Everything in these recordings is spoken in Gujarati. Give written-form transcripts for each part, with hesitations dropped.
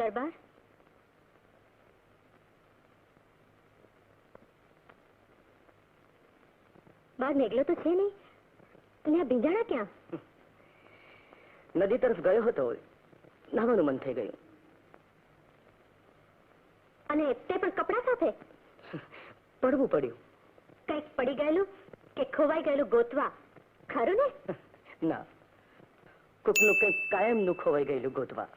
દરબાર, બાર મેઘલો તો છે નહીં, અને આ ભીંજાણા ક્યાં? નદી તરફ ગયો હતો, નાવાનું મન થઈ ગયું. અને તે પણ કપડા સાથે? પડવું પડ્યું. કઈક પડી ગયેલું કે ખોવાઈ ગયેલું ગોતવા, ખરું ને? ના, કોકનું કઈક કાયમનું ખોવાઈ ગયેલું ગોતવા.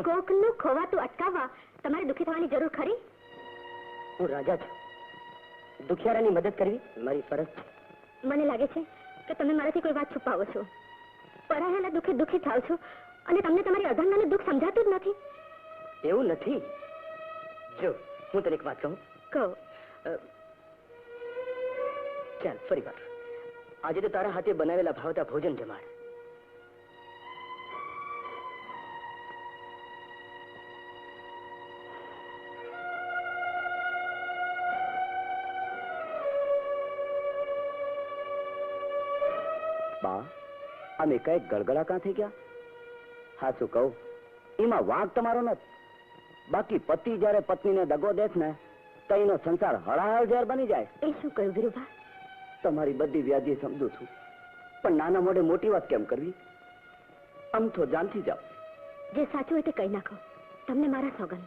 કોકનું ખોવાતું અટકાવવા તમારે દુખી થવાની જરૂર ખરી? હું રાજા છું, દુખિયારાની મદદ કરવી મારી ફરજ છે. મને લાગે છે કે તમે મારાથી કોઈ વાત છુપાવો છો. પરાયાના દુઃખે દુઃખી થાવ છો અને તમને તમારી અધંગાનું દુઃખ સમજાતું જ નથી. એવું નથી. જો હું તને એક વાત કહું. કહો. ચાલ ફરી વાર, આજે તો તારા હાથે બનાવેલા ભાવતા ભોજન જમાડ. બા, અમે કઈક ગળગળા કાં થઈ ગયા? હા, શું કહું, એમાં વાંક તમારો નથી. બાકી પતિ જયારે પત્નીને દગો દેખ ને તો એનો સંસાર હળાહળ ઝેર બની જાય. એ શું કહ્યું ધીરુભા? તમારી બધી વ્યાધિ સમજુ છું, પણ નાના મોઢે મોટી વાત કેમ કરવી? આમ તો જાણથી જાઓ. જે સાચું હોય તે કહી નાખો. તમને મારા સોગન.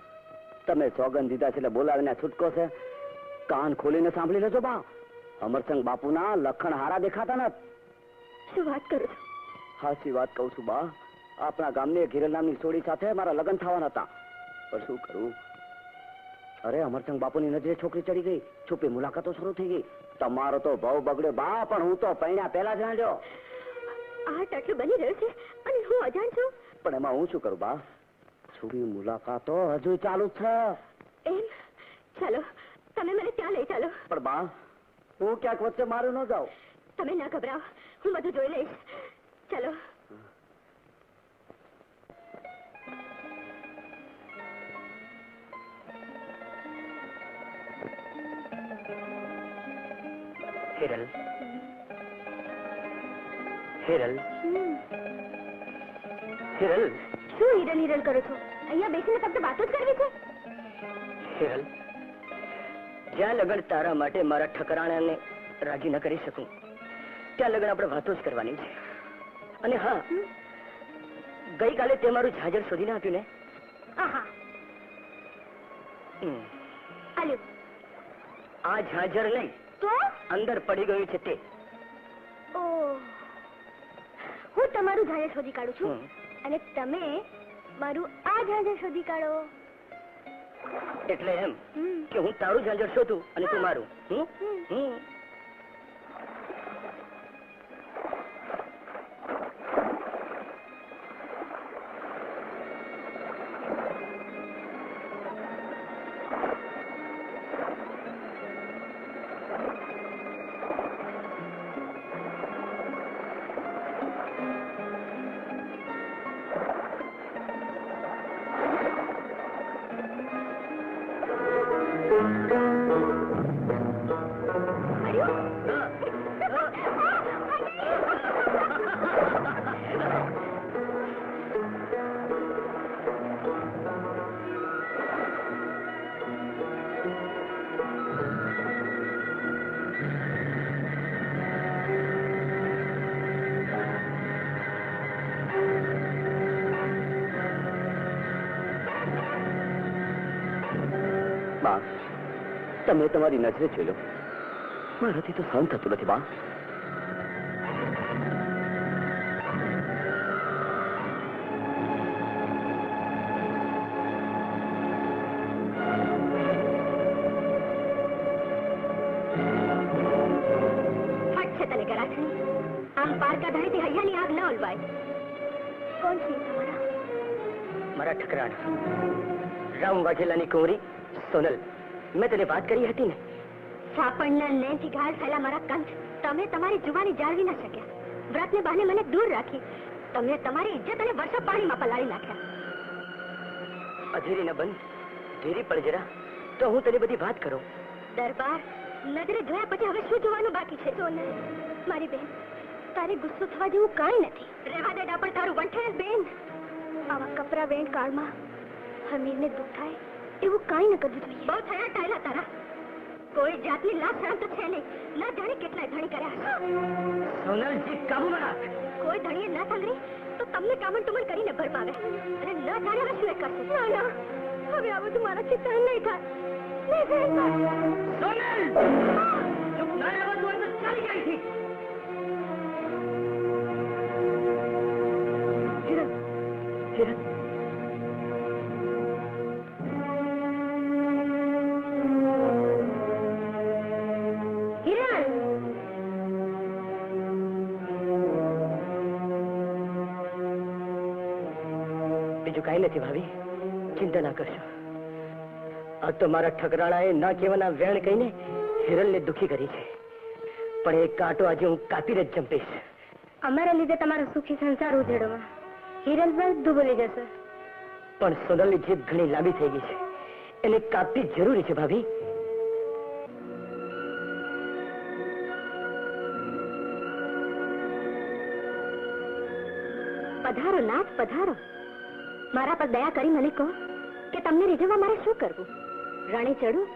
તમે સોગન દીધા છે એટલે બોલાવીને છૂટકો છે. કાન ખોલીને સાંભળી લેજો બા, અમરસંગ બાપુના લખણ હારા દેખાતા નથી. શું વાત કરો છો? હાચી વાત કહું છું બા. આપણા ગામની ઘીરલ નામની સોડી સાથે મારા લગ્ન થવાના હતા, પણ શું કરું? અરે અમરસંગ બાપુની નજરે છોકરી ચડી ગઈ, છુપી મુલાકાતો શરૂ થઈ ગઈ. તમારો તો ભાવ બગડ્યો બા, પણ હું તો પૈણા પહેલા જાણ્યો. આ આટલું બની રહ્યું છે અને હું અજાણ છું. પણ એમાં હું શું કરું બા? છુપી મુલાકાતો હજુ ચાલુ છે. એમ? ચાલો, તમે મને ત્યાં લઈ ચાલો. પણ બા, હું ક્યાંક વચ્ચે મારું ન જાઉં. તમે ના ગભરાઓ, હું બધું જોઈ લઈશ. ચાલો. હિરલ, હિરલ, હિરલ. શું હિરલ હિરલ કરો છો? અહીંયા બેસીને ફક્ત વાતો જ કરવી છે? હિરલ, જ્યાં લગન તારા માટે મારા ઠકરાણાને રાજી ન કરી શકું ત્યાં લગન આપણે વાતો જ કરવાની છે. અને હા, ગઈકાલે તે મારું ઝાજર શોધીને આપ્યું ને? આહા, આલ્યું. આ ઝાજર નહીં, તો અંદર પડી ગયું છે તે. ઓહ, હું તમારું ઝાજર શોધી કાઢું છું અને તમે મારું આ ઝાજર શોધી કાઢો. એટલે એમ કે હું તારું ઝાજર શોધું અને તું મારું. તમે તમારી નજરે જોઈ લો, મારાથી તો સહન થતું નથી બા. ફટ છે તને ગરાખની. આમ પારકા ધારીથી હૈયાની આગ ન ઓલવાય. કોણ છે તમારા? મારા ઠકરાણા, રામ વાઘેલાની કુંવરી સોનલ. મેં તને વાત કરી હતી ને? સાપણના નેથી ઘાલ થયેલા મારા કંઠ તમે તમારી જુવાની જાળવી ન શક્યા. વ્રતને બહાને મને દૂર રાખી. તમે તમારી ઇજ્જત અને વર્ષો પાણીમાં પલાળી નાખ્યા. અધીરી ન બંધ, ધીરી પડ જરા, તો હું તને બધી વાત કરું. દરબાર, નજરે જોયા પછી હવે શું જોવાનું બાકી છે? સોનલ, મારી બેન, તારે ગુસ્સો થવા જેવું કાંઈ નથી. રહેવા દે ડાપણ તારું વંઠે બેન. આવા કપરા વેણ કાળમાં હમીરને દુઃખ થાય એવું કાંઈ ન કરવું જોઈએ. બહુ થયા ટાયલા તારા. કોઈ જાતની લાજ શરમ તો છે નહીં. ના જાણે કેટલાય ધણી કર્યા. સોનલ જીત કાબુમાં રાખ. કોઈ ધણીએ ના સાંગળી તો તમને કામણ ટુમણ કરીને ભરમાવે અને ન જાણે હવે શું એ કરશે. ના ના, હવે આ બધું મારાથી સહન નહીં થાય. નહીં થાય. સોનલ ચૂપ ના રહેવા તું અંદર ચાલી ગઈ થી. હિરલ હિરલ બીજું કાંઈ નથી ભાભી, ચિંતા ના કરશો. આ તો મારા ઠકરાણાએ ના કહેવાના વેણ કહીને હિરલને દુખી કરી છે, પણ એક કાંટો આજે હું કાપીને જ જંપીશ. અમારા લીધે તમારો સુખી સંસાર ઉધેડોમાં હિરલ બધું ભૂલી જશે. પણ સોનલની જીભ ઘણી લાંબી થઈ ગઈ છે, એને કાપવી જરૂરી છે ભાભી. પધારો નાથ પધારો. મારા પર દયા કરી મને કહો કે તમને રીઝવવા મારે શું કરવું? રાણી ચડું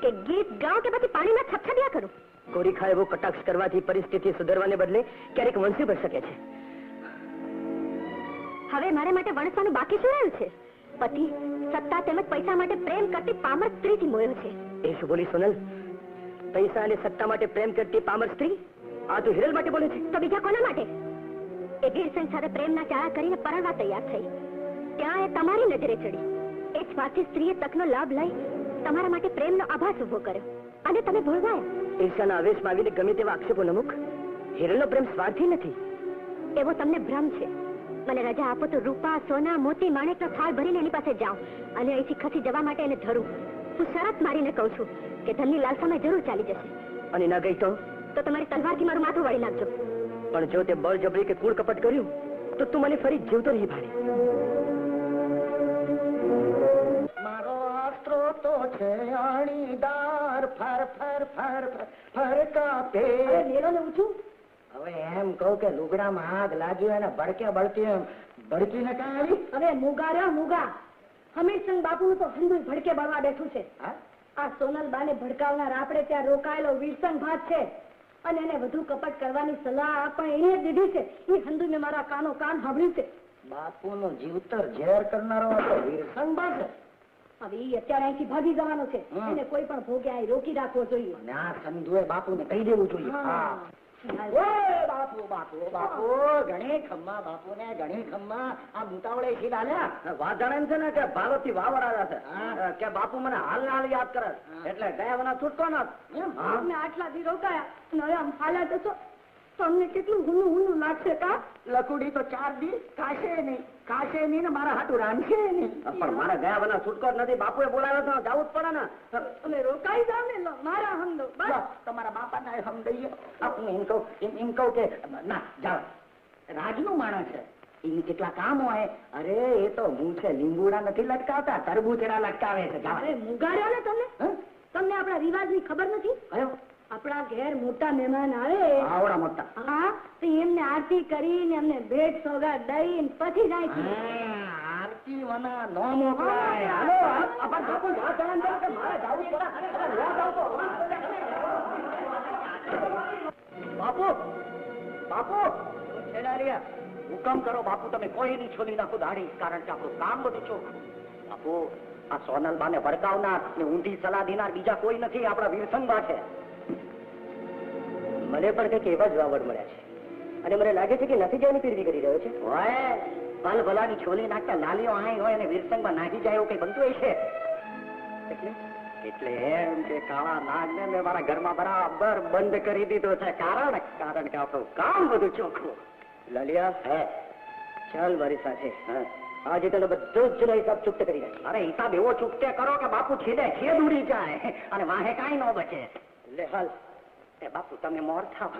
કે ગીત ગાઉં કે પછી પાણીમાં છપછપિયા કરું? ગોરીખા એવો કટાક્ષ કરવાથી પરિસ્થિતિ સુધરવાને બદલે ક્યારેક વંશી પણ શકે છે. હવે મારે માટે વણસવાનું બાકી શું રહ્યું છે? પતિ સત્તા તેમજ પૈસા માટે પ્રેમ કરતી પામર સ્ત્રીથી મોયો છે. એ શું બોલી સોનલ? પૈસા અને સત્તા માટે પ્રેમ કરતી પામર સ્ત્રી? આ તો હિરલ માટે બોલે છે. તો બીજા કોના માટે? એ વીરસંગ સાથે પ્રેમના ચાળા કરીને પરણવા તૈયાર થઈ, ત્યાં એ તમારી નજરે ચડી. એ સ્વાર્થી સ્ત્રીએ તકનો લાભ લઈ તમારા માટે પ્રેમનો આભાસ ઉભો કર્યો અને તમે ભોળવાયા. ઈર્ષાના આવેશમાં આવીને ગમે તેવા આક્ષેપો ન મૂક. હિરલનો પ્રેમ સ્વાર્થી નથી. એવો તમને ભ્રમ છે. મને રજા આપો તો રૂપા સોના મોતી માણેકનો થાળ ભરીને એની પાસે જાઉં અને અહીંથી ખસી જવા માટે એને ધરું. હું શરત મારીને કહું છું કે ધનની લાલસામાં જરૂર ચાલી જશે. અને ના ગઈ તો તમારી તલવારથી મારું માથું વાળી નાખજો. પણ જો તે બળજબરી કે કૂળ કપટ કર્યું તો તું મને ફરી જીવતો નહીં ભાડે. મારો આસ્ત્રો તો છે અણીદાર, ફર ફર ફર ફર કાપે. હવે એમ કહું કે લુગડામાં આગ લાગ્યું અને ભડકે ભડકીને કાં આવી? હવે મુગા રહ્યો મુગા. હમીરસંગ બાપુનું તો હંધુય ભડકે બળવા બેઠું છે. આ સોનલબાને ભડકાવનાર આપણે ત્યાં રોકાયેલો વીરસંગ ભાત છે અને એને વધુ કપટ કરવાની સલાહ પણ એને જ દીધી છે. એ હંધુ મેં મારા કાનો કાન સાંભળ્યું છે. બાપુનું જીવતર ઝેર કરનારો હતો વીરસંગ ભાત. હવે ઈ અત્યારે અહીંથી ભાગી જવાનો છે. એને કોઈ પણ ભોગે અહીં રોકી રાખવો જોઈએ. અને આ સંધુએ બાપુને કહી દેવું જોઈએ. હા. ઓય બાપુ બાપુ બાપુ ઘણી ખમ્મા, બાપુને ઘણી ખમ્મા. આ મુતાવળે શી ડાલ્યા? વાત જાણે છે ને કે ભાવથી વાવડાવ્યા છે કે બાપુ મને હાલ ને હાલ યાદ કરે, એટલે ગયા વના છૂટતો ના. મેં આટલા દી રોકાયા અને હવે આમ હાલ્યા જશો તમને કેટલું હુનું લાગશે કા? લકુડી તો 4 દી કાશે નહીં ને મારા હાટું રાંધશે નહીં. પણ મારા ગયા વના છૂટકો જ નથી. બાપુએ બોલાવ્યો તો જવું જ પડે ને. તમે રોકાઈ જાવ ને લો મારા હમદો બસ. તમારા બાપાના હમ દઈએ. હું એમ કહું કે ના જાઓ, રાજનું માણસ છે, એને કેટલા કામ હોય. અરે એ તો હું છે લીંબુડા નથી લટકાવતા, તરબૂચડા લટકાવે છે. અરે મુગાડ્યા ને તમને આપણા રિવાજની ખબર નથી? આપણા ઘેર મોટા મહેમાન આવે આવડા મોટા, હા, તો એમને આરતી કરીને એમને ભેટ સોગાદ દઈને પછી જાય છે. આરતી વના નો મોકલાય. હાલો આપણ બાપુ વાત જાણ કે મારે જાવું પડે. બાપુ બાપુ છેડાલિયા હુકમ કરો બાપુ, તમે કોઈની છોલી નાખો દાઢી, કારણ કે આપણું કામ બધું ચોખ્ખું. બાપુ આ સોનલબાને ભડકાવનાર ને ઊંધી સલાહ દેનાર બીજા કોઈ નથી, આપણા વીરસંગબા છે. મને પણ કંઈક એવા જ વાવડ મળ્યા છે અને મને લાગે છે કે નથી જવાની પીરવી કરી રહ્યો છે. હોય ભલ ભલાની છોલી નાખતા લાલીઓ આઈ હોય અને વીરસંગમાં નાખી જાય એવું કઈ બનતું હોય છે? એટલે એમ કે કાળા નાગને મેં મારા ઘરમાં બરાબર બંધ કરી દીધો છે. કારણ કે આપણું કામ બધું ચોખ્ખું. લાલિયા, હે ચાલ મારી સાથે. આજે તને બધો જ જૂનો હિસાબ ચૂકતે કરી નાખ. અરે હિસાબ એવો ચૂકતે કરો કે બાપુ છેડે છેદ ઉડી જાય અને વાહે કાંઈ ન બચે. લે હાલ. એ બાપુ તમે મોર થાવ,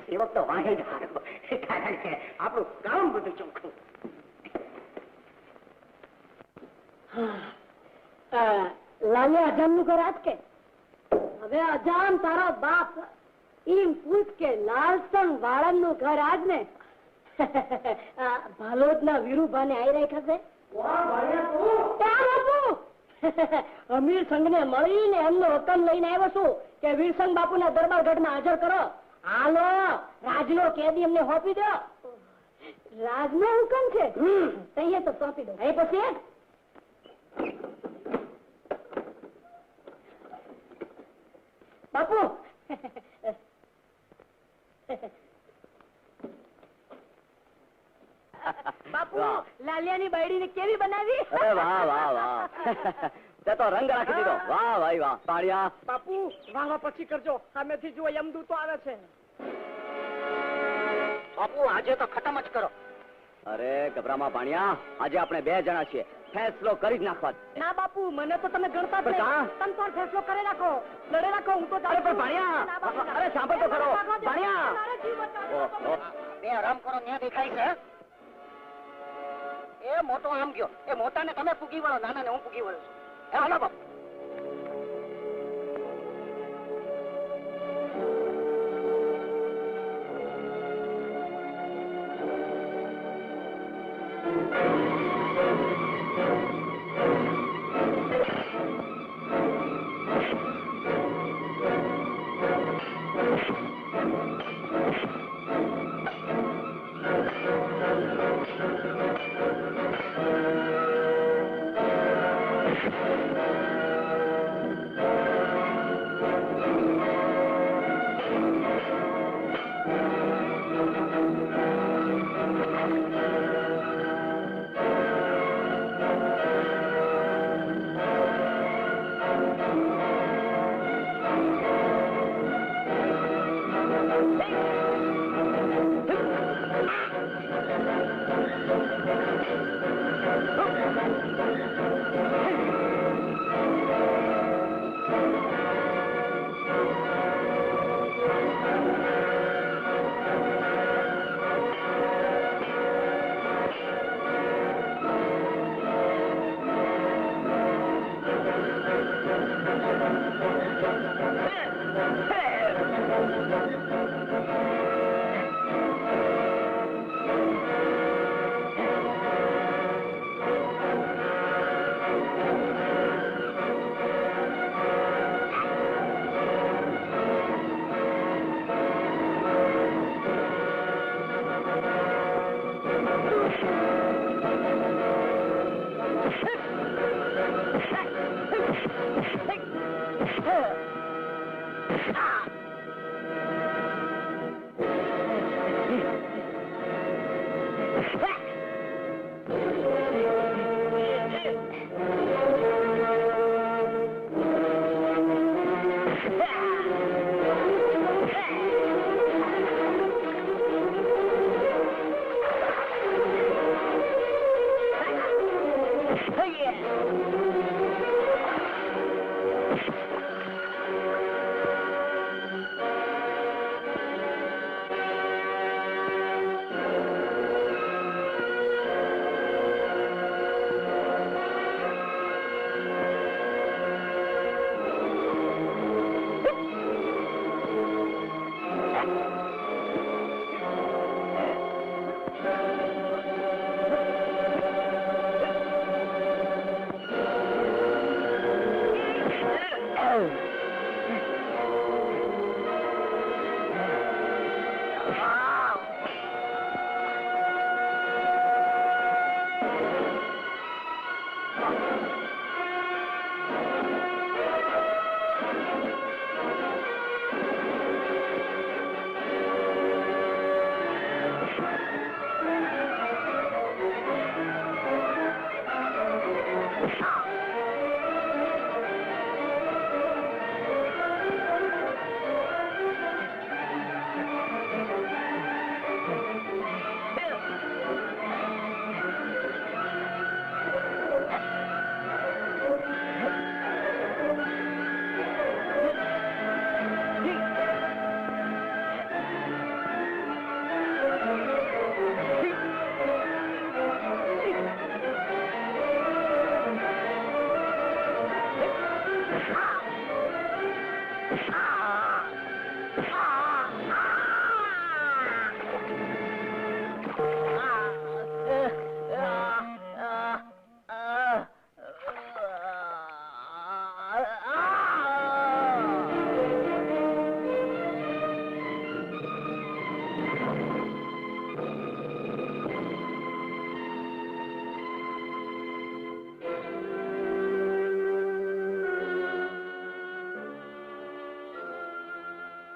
સેવક તો વાહે જ હારો, કારણ કે આપણું કામ બધું ચોખ્ખું. લાલિયા અજામનું ઘર આજ કે હવે અજામ તારો બાપ એમ પૂછ કે લાલસંગ વાળંદનું ઘર આજ ને ભાલોદના વીરુભાને આઈ રાખ્યા છે. અમીર સંઘને મળીને એમનો હુકમ લઈને આવ્યો છું કે વીરસંગ બાપુના દરબાર ગઢમાં હાજર કરો. હાલો રાજનો કેદી એમને સોંપી દો. રાજનો હુકમ છે તઈએ તો સોંપી દો. એ પછી બાપુ બાપુ વાહ. લાલિયાની બાયડીને કેવી બનાવી? અરે વાહ વાહ વાહ તે તો રંગ રાખી દીધો. વાહ ભાઈ વાહ. પાણિયા બાપુ વાહ પછી કરજો. સામેથી જુઓ યમદૂતો આવે છે. બાપુ આજે તો ખતમ જ કરો. અરે ગભરામાં પાણિયા, આજે આપણે 2 જણા છીએ, ફેસલો કરી જ નાખવા છે. ના બાપુ મને તો તમે ગણતા જ પણ નહીં. કાં? તમે તો ફેસલો કરી નાખો, લડે નાખો. હું તો અરે પણ ભાણિયા, ના બાપુ, ના. અરે સાંભળ તો ખરો. ભાગો દે. ભાણિયા. મારે જીવ બચાવવો. ઓહો. બે આરામ કરો, ન્યા દેખાય છે. એ મોટો આમ ગયો. એ મોટાને તમે પૂગી વળો, નાનાને હું પૂગી વળું છું. એ હાલો બાપુ.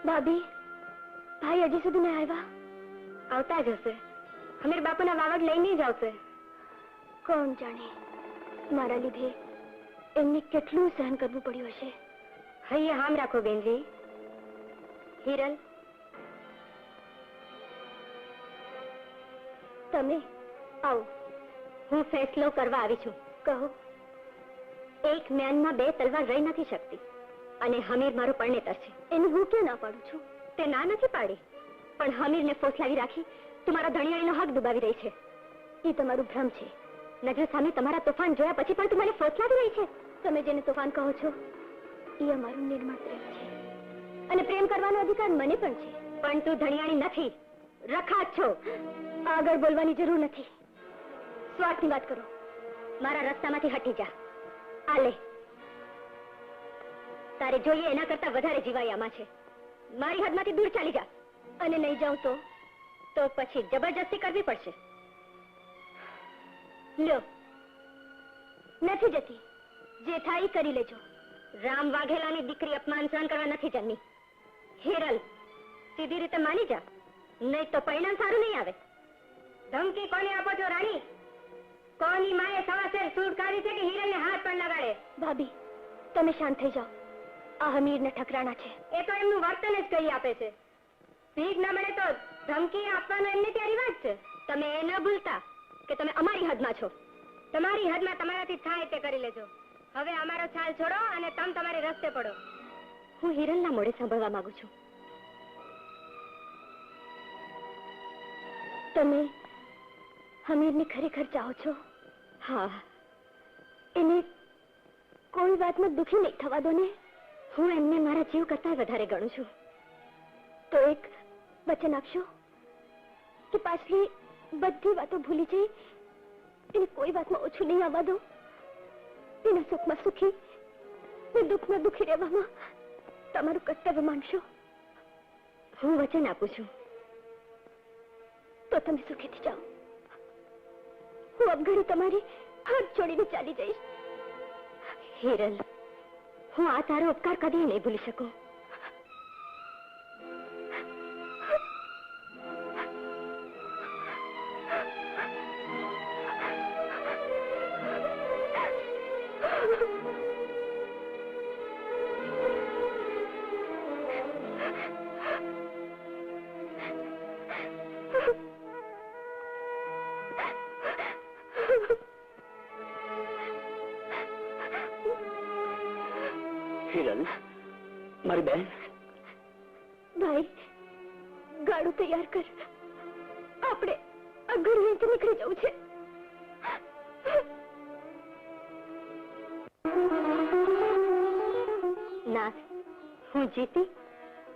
ભાભી, ભાઈ હજી સુધી નહીં આવ્યા? આવતા જ હશે. હમીર બાપુના વાવડ લઈને જ આવશે. કોણ જાણે, મારા લીધે એમને કેટલું સહન કરવું પડ્યું હશે. હૈયે હામ રાખો બેનજી. હિરલ, તમે આવો. હું ફેસલો કરવા આવી છું. કહો. એક મ્યાનમાં બે તલવાર રહી નથી શકતી, અને હમીર મારું પરણેતર છે. એનું હું ક્યાં ના પાડું છું? તે ના નથી પાડી, પણ હમીરને ફોસલાવી રાખી તું મારા ધણિયાણીનો હક દુબાવી રહી છે. એ તમારું ભ્રમ છે. નજર સામે તમારા તોફાન જોયા પછી પણ તું મને ફોસલાવી રહી છે. તમે જેને તોફાન કહો છો એ અમારું નિર્મળ પ્રેમ છે, અને પ્રેમ કરવાનો અધિકાર મને પણ છે. પણ તું ધણિયાણી નથી, રખાત છો. આગળ બોલવાની જરૂર નથી. સ્વાર્થની વાત કરો. મારા રસ્તામાંથી હટી જા. આ લે. તારે જોઈએ એના કરતા વધારે જીવાયામાં છે. મારી હદમાંથી દૂર ચાલી જા. અને નહીં જાઉં તો પછી જબરજસ્તી કરવી પડશે. લ્યો, નથી જતી. જે થાય ઈ કરી લેજો. રામ વાઘેલાની દીકરી અપમાન સહન કરવા નથી જન્મી. હિરલ, સીધી રીતે માની જા, નહીં તો પરિણામ સારું નહીં આવે. ધમકી કોને આપો છો રાણી? કોની માએ સવાસેર સૂટ કાઢી છે કે હિરલને હાથ પણ લગાડે? ભાભી, તમે શાંત થઈ જાઓ. આ હમીરને ઠકરાણા છે. એ તો એમનું વર્તન જ કહી આપે છે. ભીખ ન મળે તો ધમકી આપવાનો એમની ત્યાં રિવાજ છે. તમે એ ન ભૂલતા કે તમે અમારી હદમાં છો. તમારી હદમાં તમારાથી થાય તે કરી લેજો. હવે અમારો છાલ છોડો અને તમે તમારી રસ્તે પડો. હું હિરલના મોઢે સાંભળવા માંગુ છું. તમે હમીરને ખરેખર ચાહો છો? હા. એને કોઈ વાતમાં દુખી નહીં થવા દો ને. હું એમને મારા જીવ કરતા વધારે ગણું છું. તો એક વચન આપશો કે પાછલી બધી વાતો ભૂલી જઈ એને કોઈ વાતમાં ઓછું નહીં આવવા દો? એના સુખમાં સુખી ને દુઃખમાં દુઃખી રહેવામાં તમારું કર્તવ્ય માનશો? હું વચન આપું છું. તો તમે સુખીથી જાઓ. હું અબઘડી તમારી હાથ છોડીને ચાલી જઈશ. હિરલ, હું આ તારો ઉપકાર કદી નહીં ભૂલી શકું. હિરલ, મારી બેન. ભાઈ, ગાડું તૈયાર કર. આપણે આ ઘર લઈને નીકળી જવું છે. ના, હું જીતી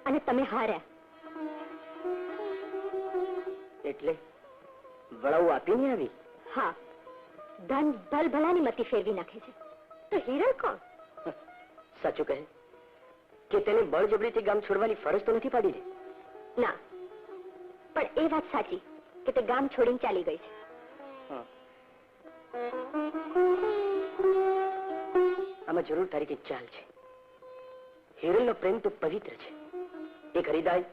અને તમે હાર્યા. એટલે વળાવું આપીને આવી? હા, ધન ભલ ભલાની મતી ફેરવી નાખે છે. તો હિરલ કોણ? સાચું કહે કે તેને બળજબરીથી ગામ છોડવાની ફરજ તો નથી પાડી ને? ના, પણ એ વાત સાચી કે તે ગામ છોડીને ચાલી ગઈ છે. આમાં જરૂર તારી કઈ ચાલ છે. હિરલનો પ્રેમ તો પવિત્ર છે. એ ખરીદાય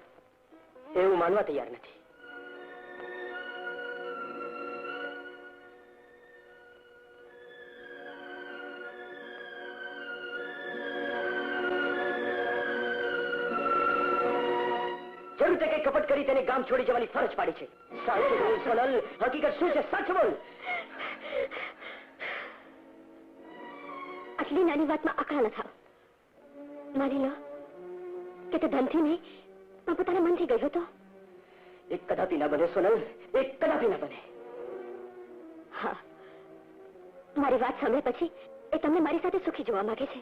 એવું માનવા તૈયાર નથી. જરૂર તે કઈ કપટ કરી તેને ગામ છોડી જવાની ફરજ પાડી છે. સાચું બોલ સોનલ, હકીકત શું છે? સચ બોલ. આટલી નાની વાતમાં આકરા ન થાવ. માની લો કે તે ધનથી નહીં પણ પોતાના મનથી ગયો હતો. એક કદાપી ના બને સોનલ, એક કદાપી ના બને. હા, મારી વાત સાંભળ્યા પછી એ તમને મારી સાથે સુખી જોવા માંગે છે.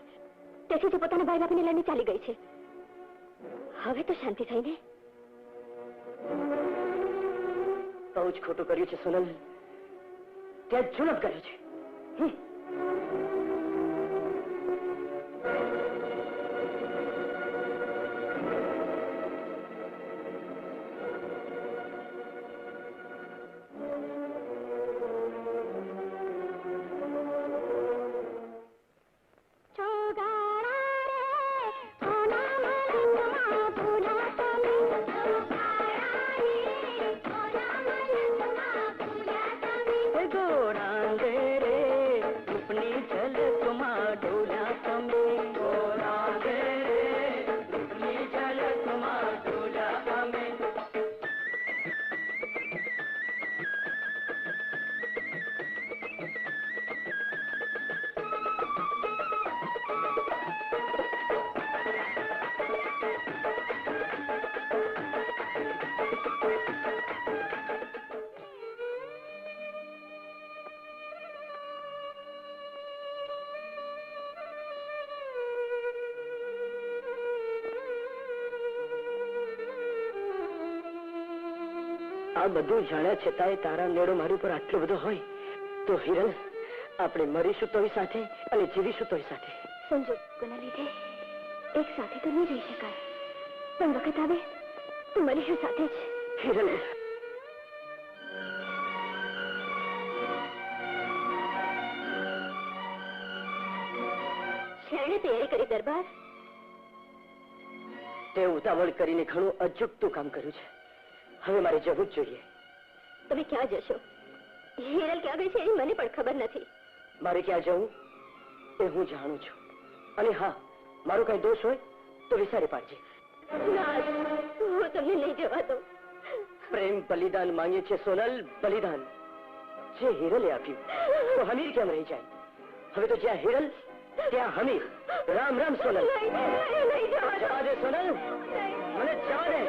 તેથી જ પોતાના ભાઈ બાપીને લઈને ચાલી ગઈ છે. હવે તો શાંતિ થઈ ને? બહુ જ ખોટું કર્યું છે સોનલ. ત્યાં જુલમ કર્યો છે. આ બધું જાણ્યા છતાંય તારા નેડો મારી ઉપર આટલો બધો હોય તો હિરલ, આપણે મરીશું તોય સાથે અને જીવીશું તોય સાથે. સંજોગોના લીધે એક સાથે તો નહીં રહી શકાય, પણ વખત આવે તો મળીશું સાથે જ. હિરલ, શેરણે તૈયારી કરી દરબાર? તે ઉતાવળ કરીને ઘણું અજુગતું કામ કર્યું છે. હવે મારે જવું જ જોઈએ. તમે ક્યાં જશો? હિરલ ક્યાં ગઈ છે એની મને પણ ખબર નથી. મારે ક્યાં જવું એ હું જાણું છું. અને હા, મારો કઈ દોષ હોય તો વિચારી પાડજે. ના, હું તમને નહીં જવા દઉં. પ્રેમ બલિદાન માંગે છે સોનલ, બલિદાન. જે હિરલે આપ્યું તો હમીર કેમ રહી જાય? હવે તો જ્યાં હિરલ ત્યાં હમીર. રામ રામ સોનલ. જવા દે સોનલ, મને જવા દે.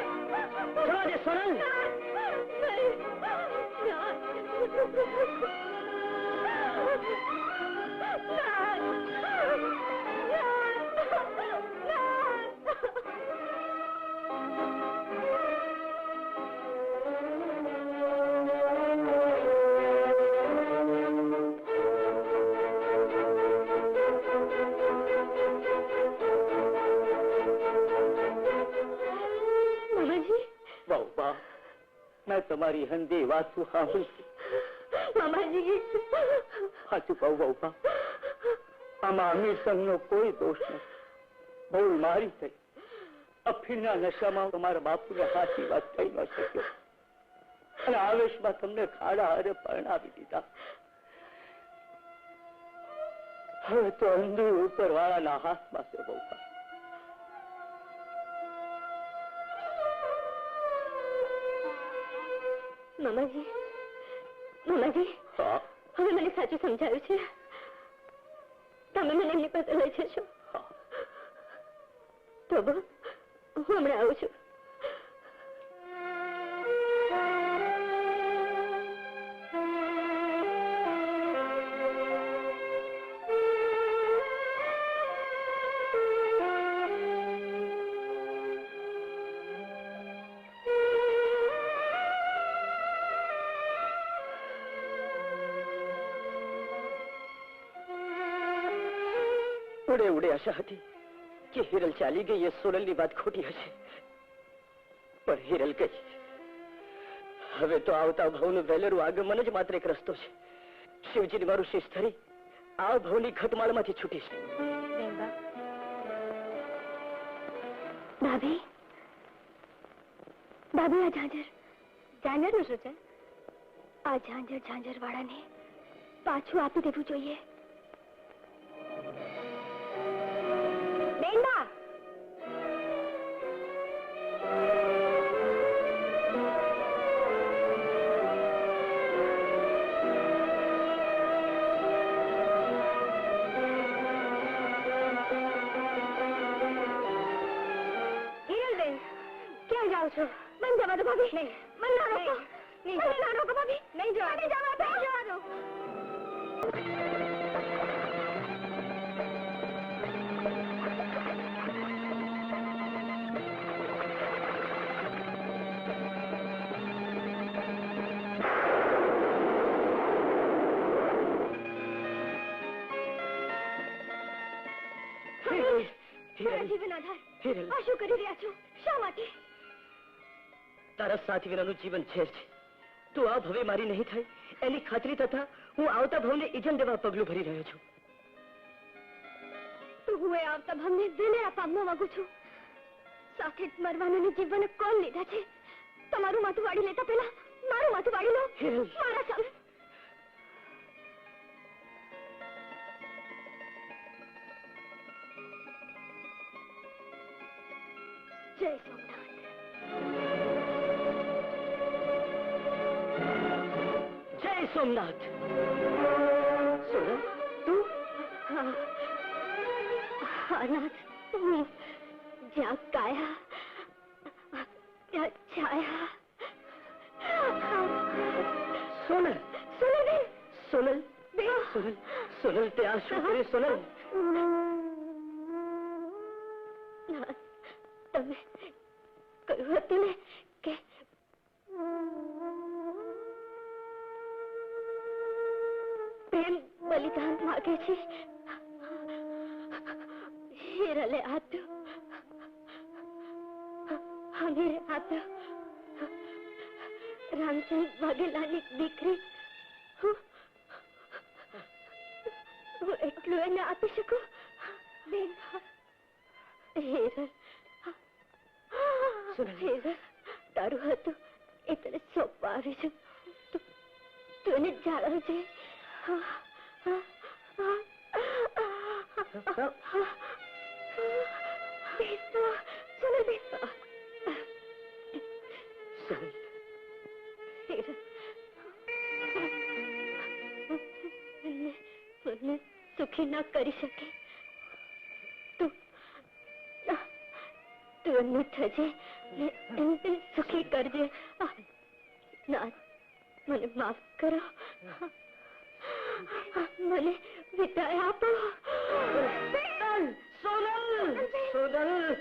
જવા દે સોનલ. મેં તમારી હંધી વાતું સાંભળી. મામાજી, સાચું કહું બહુપા, આમાં અમીર સંઘનો કોઈ દોષ નથી. ભૂલ મારી થઈ. અફીણના નશામાં તમારા બાપુને સાચી વાત થઈ ન શક્યો અને આવેશમાં તમને ખાડા હારે પરણાવી દીધા. હવે તો અંધુ ઉપર વાળાના હાથમાં છે બહુપા. મામાજી, મામાજી, હવે મને સાચું સમજાયું છે. તમે મને એમની પાસે લઈ જશો તો હું હમણાં આવું છું. ઉડે ઉડે આશા હતી કે હિરલ ચાલી ગઈ એ સોનલની વાત ખોટી હશે, પણ હિરલ ગઈ. હવે તો આવતા ભાવનું વહેલેરું આગમન જ માત્ર એક રસ્તો છે. શિવજીને મારું શીશ ધરી આ ભાવની ઘટમાળમાંથી છૂટીશ. ભાભી, ભાભી, આ ઝાંઝર નું શું છે? આ ઝાંઝર વાળાને પાછું આપી દેવું જોઈએ. બેનબા, હિરલબેન, ક્યાં જાઓ છો? મને જવા દો ભાભી. નહીં, મને ના રોકો. મને ના રોકો ભાભી. નહીં જવા દો. નહીં જવા દો. જીવન આધાર, આ શું કરી રહ્યા છો? શા માટે? તારા સાથ વિનાનું જીવન ઝેર છે. તું આ ભવે મારી નહીં થાય એની ખાતરી થતા હું આવતા ભવને ઇજન દેવા પગલું ભરી રહ્યો છું. તો હું એ આવતા ભવને દિલે આપવા માંગુ છું. સાથે જ મરવાના જીવન કોણ લીધા છે? તમારું માથું વાળી લેતા પહેલા મારું માથું વાળી લો. મારા સામે જય સોમનાથ. જય સોમનાથ. સોનલ, તું? હા નાથ, હું જ્યાં કાયા ત્યાં છાયા. સોનલ, સોનલ બેન, સોનલ, સોનલ, સોનલ, તે આ શું કરે? સોનલ, તમે કહ્યું હતું ને કે બલિદાન માગે છે. હિરલે આપ્યો, હમીરે આપ્યો. રામચંદ વાઘેલાની દીકરી હું એટલું એને આપી શકું? બેન, હિરલ, હિરલ, તારું હતું એ તને સોંપવા આવી છું. તું એને જાળવજે. મને સુખી ના કરી શકે. તું એમનું થજે, એમને સુખી કરજે. ના, મને માફ કરો. મને વિદાય આપો. સોનલ, સોનલ, સોનલ.